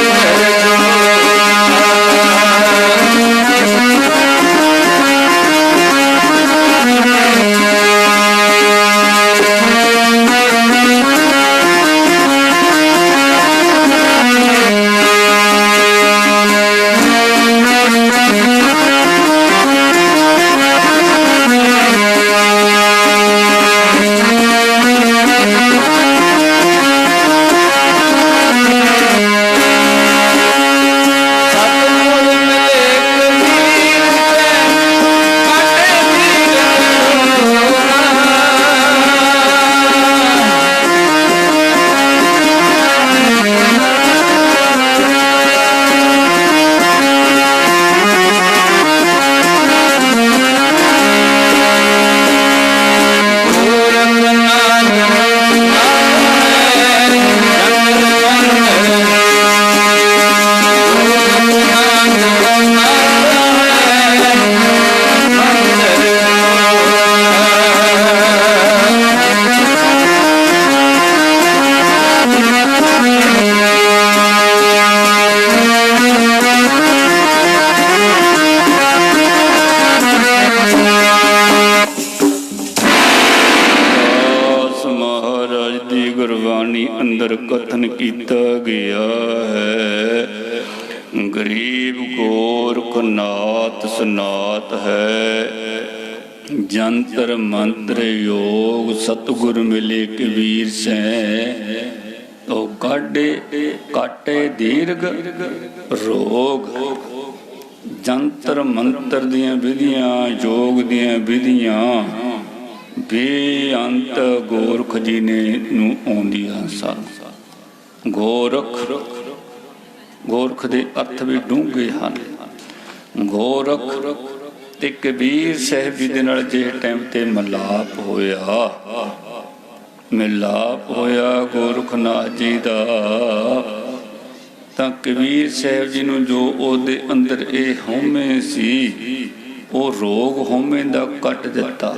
मंतर कथन किया गया है। गरीब गोरखनाथ सनात है जंतर मंत्र योग, सतगुर मिले कबीर से तो काटे काटे दीर्घ रोग। जंतर मंत्र दियां विधियां योग दियां विधियां बेअंत गोरख जी ने आउंदियां सन। गोरख गोरख दे अर्थ भी डूंघे हन। गोरख ते कबीर साहिब जी दे नाल जिस टाइम ते मिलाप होया गोरखनाथ जी दा, तां कबीर साहिब जी नूं जो ओहदे अंदर ये हौमे सी वो रोग हौमे दा कट दिता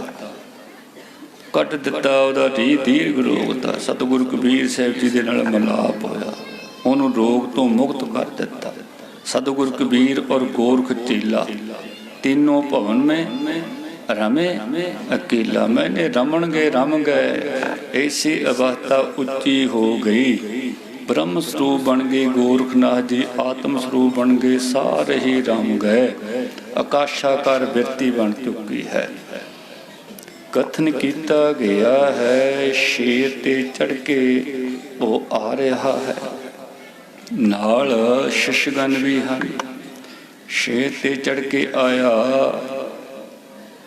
ਉਹਦਾ दीर्घ रोग था। सतगुरु कबीर साहिब जी दे नाल मिलाप होया, ਉਹਨੂੰ रोग तो मुक्त कर दिता। सतगुरु कबीर और गोरख चेला तीनों भवन में रमे अकेला, मैंने रम गए। ऐसी अवस्था उच्ची हो गई, ब्रह्म स्वरूप बन गए गोरखनाथ जी, आत्म स्वरूप बन गए, सारे ही रम गए। आकाशाकार बिरती बन चुकी है। कथन किया गया है शेर ते चढ़ के वो आ रहा है, नाल शशगन भी हैं। शेर ते चढ़ के आया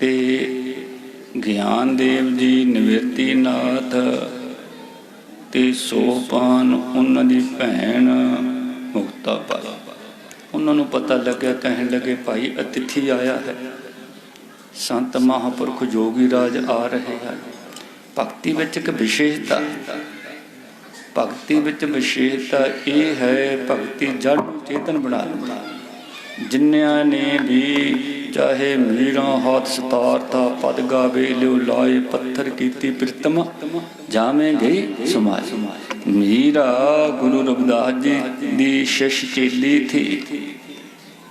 ते ज्ञान देव जी निवृत्ति नाथ ते सोपान उन्हां दी भैन मुक्ता पाई। उन्होंने पता लग्या, कहन लगे भाई अतिथि आया है, संत महापुरख जोगी राज आ रहे हैं। भगती विच एक विशेषता, भगती विच विशेषता ये है, भगती जड़ चेतन बना देता। जिन्नियां ने भी चाहे मीरा हाथ सतारता, पद गावे लियो लाए, पत्थर कीती प्रीतम जामे गई समाज। मीरा गुरु रविदास जी दी शिश चेली थी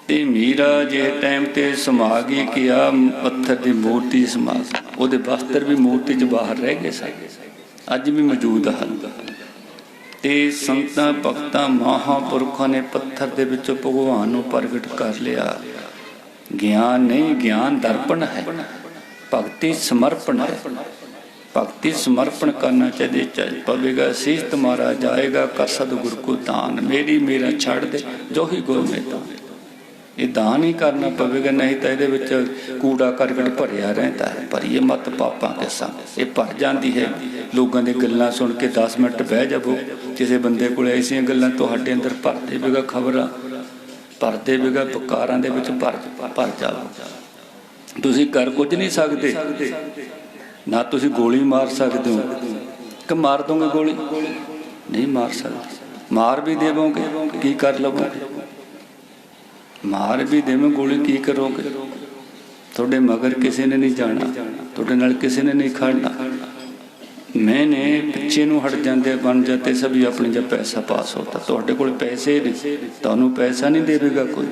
ते मीरा जिस टाइम ते समा गई किया पत्थर की मूर्ति समा, उहदे वस्त्र भी मूर्ति च बाहर रह गए सन, अज भी मौजूद हैं। ते संतां भगतां महापुरखां ने पत्थर दे विचों भगवान नूं प्रगट कर लिया। ज्ञान नहीं, ज्ञान दर्पण है, भक्ति समर्पण है। भक्ति समर्पण करना चाहिए पवेगा, शीश तुम्हारा जाएगा कर सतगुरु को दान, मेरी मेरा छड़ दे जो ही गुर में दान। ये दान ही करना पवेगा, नहीं तो ये कूड़ा करकट भरिया रहता है। भरीए मत पापां के संग, ये भर जाती है। लोगों की गल्लां सुन के 10 मिनट बह जावो, किसी बंदे को ऐसिया गल्लां तुहाडे अंदर भर देवेगा, खबरां भर देवेगा, बकारां दे विच भर जाओ। तुसीं कर कुछ नहीं सकते, ना तुसीं गोली मार सकते हो कि मार दोगे गोली, नहीं मार सकते। मार भी देवोगे की कर लवोगे, मार भी देवे गोली की करोगे। थोड़े मगर किसी ने नहीं जाना, थोड़े नाल किसी ने नहीं खड़ना। मैंने पिछे नूं हट जाते बन जाते सभी अपने जब पैसा पास होता। तुहाडे कोल पैसे नहीं, तुहानूं पैसा नहीं देवेगा कोई।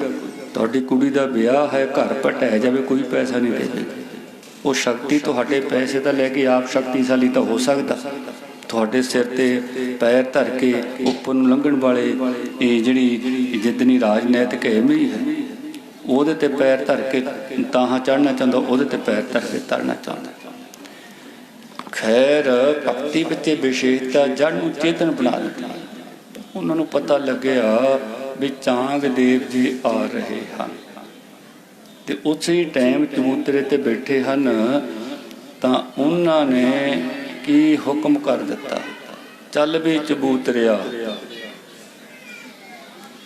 तुहाडी कुड़ी दा ब्याह है, घर पटाया जाए, कोई पैसा नहीं देवेगा। वो शक्ति तुहाडे पैसे तो लैके आप शक्तिशाली तो हो सकता, तुहाडे सिर ते पैर धर के उपर नूं लंघण वाले ये जिहड़ी जितनी राजनैतिक अहमी है ਉਹਦੇ ते पैर धर के ताहां चढ़ना चाਹੁੰਦਾ, ਉਹਦੇ ते पैर धर के तरना चाਹੁੰਦਾ। खैर भक्ति विच विशेषता जड़ नूं चेतन बना दित्ती। उन्हां नूं पता लग्या भी चांग देव जी आ रहे हैं, ते उसी टाइम चबूतरे ते बैठे हन। तां उन्हां ने की हुक्म कर दिता, चल भी चबूतरिया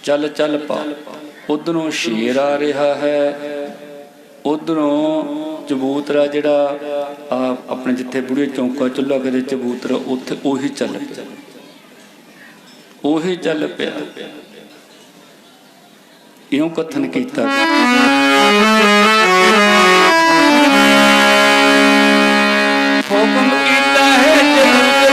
चल चल पा। उधरों शेर आ रहा है, उधरों चबूतरा जिहड़ा अपने जिथे बुढ़े चौंका चुल्हा कदे चबूतरा उत्थे उही चल पिया, उही चल पिया। इउं कथन कीता हुक्म कीता है चबूतरे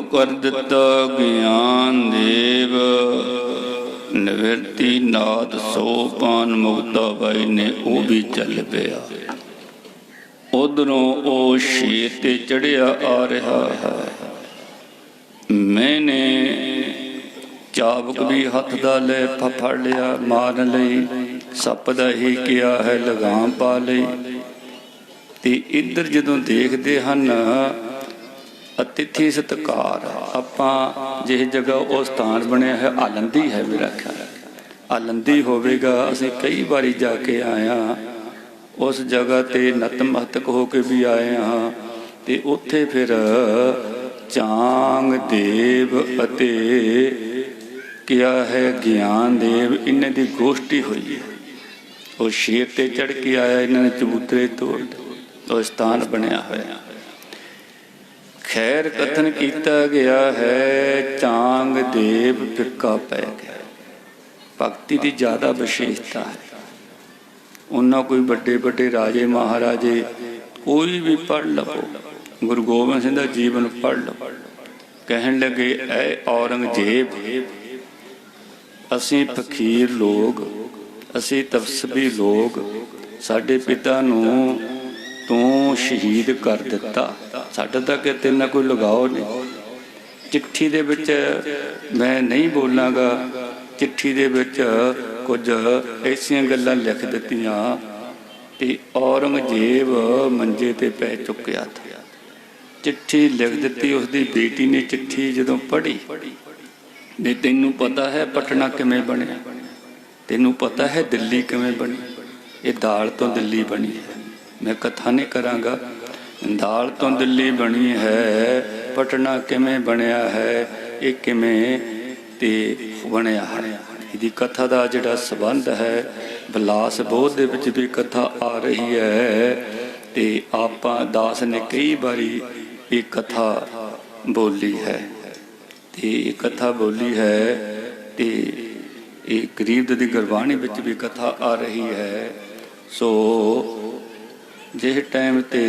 कर दिता ज्ञान देव निवृत्ति नाथ सोपान मुक्ता बाई ने वो भी चल पिया। उधरों ओ शेर ते चढ़िया आ रहा है। मैंने चाबुक भी हथ दा ले फड़ लिया, मार लई सप दा ही किया है लगाम पा लई। ते इधर जदों देखते हन अतिथि सत्कार, आपां जिह जगह वो स्थान बनिया है आलंदी है, मेरा ख्याल आलंदी होवेगा। असीं कई बारी जाके आए हाँ उस जगह ते नतमस्तक हो के भी आए हाँ। ते उत्थे फिर चांग देव अते क्या है ज्ञान देव इन्हां दी गोष्ठी हुई है। वो शेर ते चढ़ के आया, इन्हां ने चबूतरे तोड़ वो स्थान बनिया होया। खैर कथन किया गया है चांग देव फिक्का पै गया। भक्ति की ज़्यादा विशेषता है। उन्होंने कोई बड़े बड़े राजे महाराजे कोई भी पढ़ लवो, गुरु गोबिंद सिंह का जीवन पढ़ लो। कहन लगे ऐ औरंगजेब, असी फकीर लोग, असी तपस्वी लोग, साडे पिता नूं तू शहीद कर दिता, साडा तां कि तेरे नाल कोई लगाओ नहीं। चिट्ठी दे विच मैं नहीं बोलांगा, चिट्ठी दे विच कुछ ऐसियां गल्लां लिख दित्तियां ते औरंगजेब मंजे ते पै चुक्या था। चिट्ठी लिख दित्ती, उसकी बेटी ने चिट्ठी जदों पढ़ी ਨਹੀਂ ਤੈਨੂੰ ਪਤਾ ਹੈ ਪਟਨਾ ਕਿਵੇਂ ਬਣਿਆ? ਤੈਨੂੰ ਪਤਾ ਹੈ ਦਿੱਲੀ ਕਿਵੇਂ ਬਣੀ? ਇਹ ਦਾਲ ਤੋਂ ਦਿੱਲੀ ਬਣੀ ਹੈ। ਮੈਂ ਕਥਾ ਨਹੀਂ ਕਰਾਂਗਾ। ਦਾਲ ਤੋਂ ਦਿੱਲੀ ਬਣੀ ਹੈ। ਪਟਨਾ ਕਿਵੇਂ ਬਣਿਆ ਹੈ, ਇਹ ਕਿਵੇਂ ਤੇ ਬਣਿਆ ਹੈ, ਇਹਦੀ ਕਥਾ ਦਾ ਜਿਹੜਾ ਸੰਬੰਧ ਹੈ ਬਿਲਾਸ ਬੋਧ ਦੇ ਵਿੱਚ ਵੀ ਕਥਾ ਆ ਰਹੀ ਹੈ। ਤੇ ਆਪਾਂ ਦਾਸ ਨੇ ਕਈ ਵਾਰੀ ਇਹ ਕਥਾ ਬੋਲੀ ਹੈ ਤੇ ਇਹ ਕਥਾ ਬੋਲੀ ਹੈ ਤੇ ਇਹ ਗਰੀਬ ਦੀ ਗੁਰਬਾਣੀ ਵਿੱਚ ਵੀ ਕਥਾ ਆ ਰਹੀ ਹੈ। ਸੋ ਜਿਸ ਟਾਈਮ ਤੇ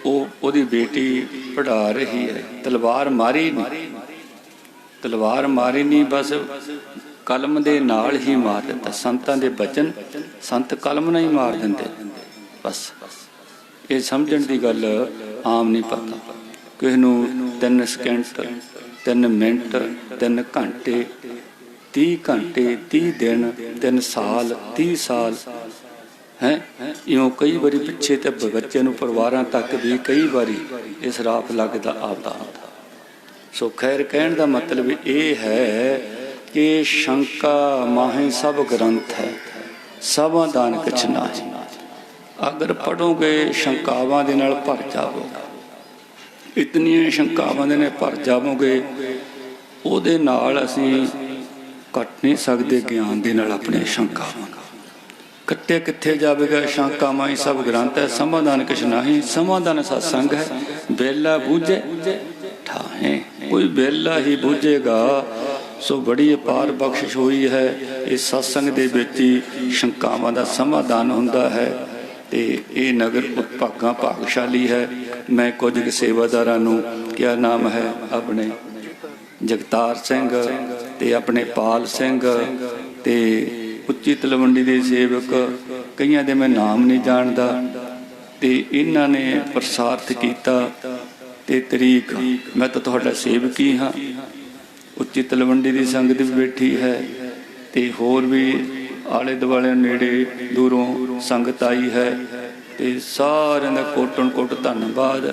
ਉਹਦੀ ਬੇਟੀ ਪੜ੍ਹਾ ਰਹੀ ਹੈ, ਤਲਵਾਰ ਮਾਰੀ ਨਹੀਂ, ਤਲਵਾਰ ਮਾਰੀ ਨਹੀਂ, ਬਸ ਕਲਮ ਦੇ ਨਾਲ ਹੀ ਮਾਰ ਦਿੱਤਾ। ਸੰਤਾਂ ਦੇ ਬਚਨ ਸੰਤ ਕਲਮ ਨਾਲ ਹੀ ਮਾਰ ਦਿੰਦੇ ਬਸ। ਇਹ ਸਮਝਣ ਦੀ ਗੱਲ ਆਮ ਨਹੀਂ ਪਤਾ। ਕਿਸੇ ਨੂੰ 3 ਸਕਿੰਟ 3 ਮਿੰਟ 3 ਘੰਟੇ 30 ਘੰਟੇ 30 ਦਿਨ 3 ਸਾਲ 30 ਸਾਲ ਹੈ ਇਉਂ ਕਈ ਵਾਰੀ ਪਿੱਛੇ ਤੇ ਬੱਚੇ ਨੂੰ ਪਰਿਵਾਰਾਂ ਤੱਕ ਵੀ ਕਈ ਵਾਰੀ ਇਹ ਸਰਾਪ ਲੱਗਦਾ ਆਪਦਾ। ਸੋ ਖੈਰ ਕਹਿਣ ਦਾ ਮਤਲਬ ਇਹ ਹੈ ਕਿ ਸ਼ੰਕਾ ਮਾਹੇ ਸਭ ਗ੍ਰੰਥ ਹੈ, ਸਭਾ ਦਾਨ ਕਿਛ ਨਾਹੀ। ਅਗਰ ਪੜੋਗੇ ਸ਼ੰਕਾਵਾਂ ਦੇ ਨਾਲ ਭਰ ਜਾਵੋਗੇ, ਇਤਨੀਆਂ ਸ਼ੰਕਾਵਾਂ ਦੇ ਨਾਲ ਭਰ ਜਾਵੋਗੇ, ਉਹਦੇ ਨਾਲ ਅਸੀਂ ਕੱਟ ਨਹੀਂ ਸਕਦੇ ਗਿਆਨ ਦੇ ਨਾਲ ਆਪਣੇ ਸ਼ੰਕਾਵਾਂ। ਕੱਟੇ ਕਿੱਥੇ ਜਾਵੇਗਾ? ਸ਼ੰਕਾਵਾਂ ਹੀ ਸਭ ਗ੍ਰੰਥ ਹੈ, ਸਮਾਧਾਨ ਕਿਛ ਨਾਹੀ। ਸਮਾਧਾਨ ਸਤਸੰਗ ਹੈ, ਬੇਲਾ ਬੂਝੇ ਠਾਹੇ। ਕੋਈ ਬੇਲਾ ਹੀ ਬੂਝੇਗਾ। ਸੋ ਬੜੀ ਅਪਾਰ ਬਖਸ਼ਿਸ਼ ਹੋਈ ਹੈ। ਇਸ ਸਤਸੰਗ ਦੇ ਵਿੱਚ ਹੀ ਸ਼ੰਕਾਵਾਂ ਦਾ ਸਮਾਧਾਨ ਹੁੰਦਾ ਹੈ ਤੇ ਇਹ ਨਗਰ ਭਾਗਾਂ ਭਾਗਸ਼ਾਲੀ ਹੈ। ਮੈਂ ਕੁਝ ਸੇਵਾਦਾਰਾਂ ਨੂੰ, ਕਿਆ ਨਾਮ ਹੈ ਆਪਣੇ, ਜਗਤਾਰ ਸਿੰਘ ਤੇ ਆਪਣੇ ਪਾਲ ਸਿੰਘ ਤੇ ਉੱਚੀ ਤਲਵੰਡੀ ਦੇ ਸੇਵਕ, ਕਈਆਂ ਦੇ ਮੈਂ ਨਾਮ ਨਹੀਂ ਜਾਣਦਾ, ਤੇ ਇਹਨਾਂ ਨੇ ਪ੍ਰਸਾਰਿਤ ਕੀਤਾ। ਤੇ ਤਰੀਕ ਮੈਂ ਤਾਂ ਤੁਹਾਡਾ ਸੇਵਕ ਹੀ ਹਾਂ। ਉੱਚੀ ਤਲਵੰਡੀ ਦੀ ਸੰਗਤ ਵੀ ਬੈਠੀ ਹੈ ਤੇ ਹੋਰ ਵੀ ਆਲੇ ਦੁਆਲੇ ਨੇੜੇ ਦੂਰੋਂ ਸੰਗਤ ਆਈ ਹੈ ਤੇ ਸਾਰਿਆਂ ਦਾ ਕੋਟਨ ਕੋਟ ਧੰਨਵਾਦ।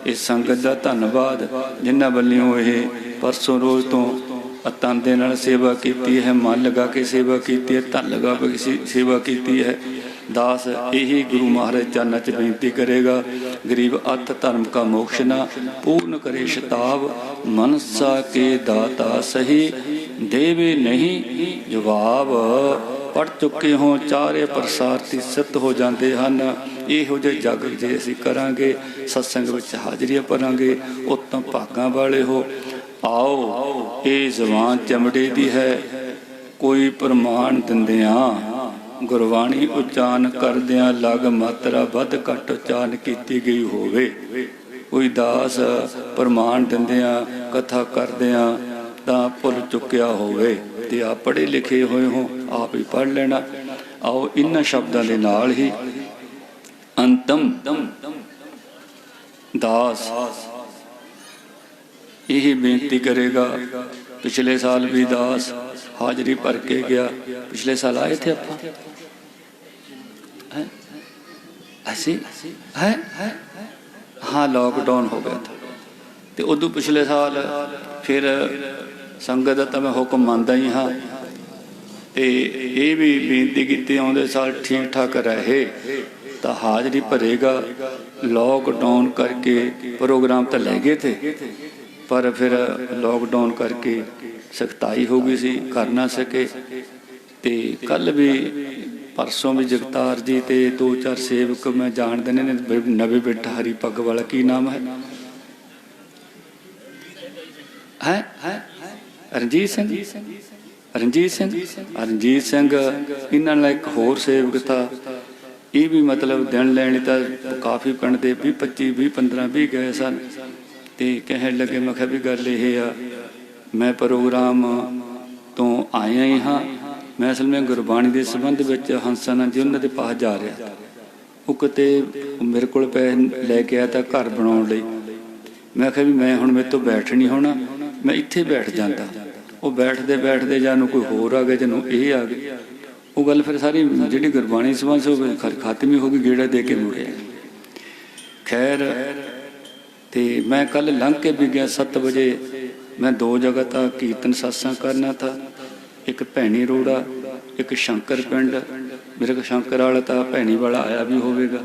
ਇਸ ਸੰਗਤ ਦਾ ਧੰਨਵਾਦ ਜਿਨ੍ਹਾਂ ਵੱਲੋਂ ਇਹ ਪਰਸੋਂ ਰੋਜ਼ ਤੋਂ ਤਨ ਦੇ ਨਾਲ ਸੇਵਾ ਕੀਤੀ ਹੈ, ਮਨ ਲਗਾ ਕੇ ਸੇਵਾ ਕੀਤੀ ਹੈ, ਧਨ ਲਗਾ ਕੇ ਸੇਵਾ ਕੀਤੀ ਹੈ। ਦਾਸ ਇਹੀ ਗੁਰੂ ਮਹਾਰਾਜ ਚਰਨਾਂ 'ਚ ਬੇਨਤੀ ਕਰੇਗਾ, ਗਰੀਬ ਅਤ ਧਰਮ ਕਾ ਮੋਕਸ਼ ਨਾ ਪੂਰਨ ਕਰੇ ਸ਼ਤਾਬ, ਮਨਸਾ ਕੇ ਦਾਤਾ ਸਹੀ ਦੇਵੇ ਨਹੀਂ ਜਵਾਬ। ਪੜ੍ਹ ਚੁੱਕੇ ਹੋ ਚਾਰੇ ਪ੍ਰਸਾਰਤੀ ਸਤ ਹੋ ਜਾਂਦੇ ਹਨ। ਇਹੋ ਜਿਹੇ ਜਗ ਜੇ ਅਸੀਂ ਕਰਾਂਗੇ, ਸਤਸੰਗ ਵਿੱਚ ਹਾਜ਼ਰੀਆਂ ਭਰਾਂਗੇ, ਉੱਤਮ ਭਾਗਾਂ ਵਾਲੇ ਹੋ। ਆਓ ਇਹ ਜ਼ਬਾਨ ਚਮੜੇ ਦੀ ਹੈ, ਕੋਈ ਪ੍ਰਮਾਣ ਦਿੰਦਿਆਂ ਗੁਰਬਾਣੀ ਉਚਾਰਨ ਕਰਦਿਆਂ ਲਗ ਮਾਤਰਾ ਵੱਧ ਘੱਟ ਉਚਾਰਨ ਕੀਤੀ ਗਈ ਹੋਵੇ। ਕੋਈ ਦਾਸ ਪ੍ਰਮਾਣ ਦਿੰਦਿਆਂ ਕਥਾ ਕਰਦਿਆਂ ਤਾਂ ਭੁੱਲ ਚੁੱਕਿਆ ਹੋਵੇ ਤੇ ਆਪ ਪੜ੍ਹੇ ਲਿਖੇ ਹੋਏ ਹੋ, ਆਪ ਹੀ ਪੜ੍ਹ ਲੈਣਾ। ਆਓ ਇਹਨਾਂ ਸ਼ਬਦਾਂ ਦੇ ਨਾਲ ਹੀ ਅੰਤਮ ਦਾਸ ਇਹ ਬੇਨਤੀ ਕਰੇਗਾ। ਪਿਛਲੇ ਸਾਲ ਵੀ ਦਾਸ ਹਾਜ਼ਰੀ ਭਰ ਕੇ ਗਿਆ। ਪਿਛਲੇ ਸਾਲ ਆਏ ਥੇ ਆਪਾਂ, ਅਸੀਂ ਹੈ हाँ लॉकडाउन हो गया था। तो उदू पिछले साल फिर संगत का मैं हुक्म मानता ही हाँ, तो ये भी बेनती की आउंदे साल ठीक ठाक रहे तो हाजरी भरेगा। लॉकडाउन करके प्रोग्राम तो लै गए थे, पर फिर लॉकडाउन करके सख्ताई हो गई सी, कर ना सके। तो कल भी परसों भी जगतार जी ते 2-4 सेवक मैं जानते ने, नवे बेटा हरी पग वाला, की नाम है रणजीत सिंह, रणजीत सिंह इन्होंने एक होर सेवक था। ये भी मतलब दिन लैने तो काफ़ी पिंड के 20-25 20-15 भी गए सन। तो कहने लगे मैं भी गल ये आ, मैं प्रोग्राम तो आया ही हाँ, मैं असल में गुरबाणी के संबंध में हंसन जी उन्होंने के पास जा रहा था। वो किते मेरे को पैसे लैके आया था घर बनाने लई। मैं भी मैं हुण मेरे तो बैठ नहीं होना, मैं इत्थे बैठ जाता। वो बैठते बैठते जानू कोई होर आ गया, जानू ये आ गए। वो गल फिर सारी जी गुरबाणी संबंध हो खत्म ही हो गई, गेड़ा दे के मुड़े। खैर तो मैं कल लंघ के भी गया 7 बजे मैं 2 जगह था कीर्तन सत्संग करना था, एक भैणी रोड़ा, एक शंकर पिंड। मेरे को शंकर वाला था, भैणी वाला आया भी होवेगा।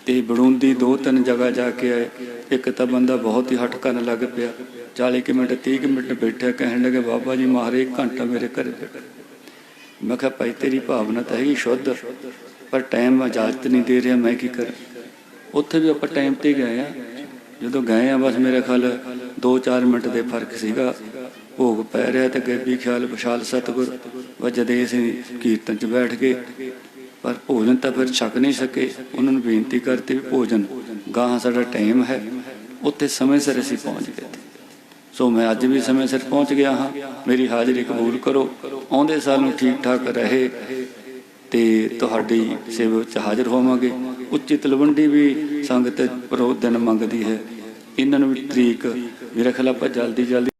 तो बड़ूंदी 2-3 जगह जाके आए। एक तो बंदा बहुत ही हट करन लग पिया, 40 मिनट 30 मिनट बैठा, कहने लगे बाबा जी महाराज 1 घंटा मेरे घर बैठा। मैं कहा भाई तेरी भावना तो हैगी शुद्ध, पर टाइम इजाजत नहीं दे रहा, मैं की करा। उत्थे भी आप टाइम ते गए आ, जो गए बस मेरे ख्याल 2-4 मिनट के फर्क सीगा। भोग पै रहा तो गैबी ख्याल विशाल सतगुर व जदे असीं कीर्तन च बैठ गए, पर भोजन तो फिर छक नहीं सके। उन्होंने बेनती करती भी भोजन गाह साडा टाइम है, उत्थे समय सिर असीं पहुँच गए थे। सो मैं अज भी समय सिर पहुँच गया हाँ, मेरी हाज़री कबूल करो। आउंदे साल नूं ठीक ठाक रहे ते तुहाडी सेवा विच हाज़र होवांगे। उच्ची तलवंडी भी संगत दिन मंगदी है, इन्हां नूं भी तरीक मेरा ख्याल आपां जल्दी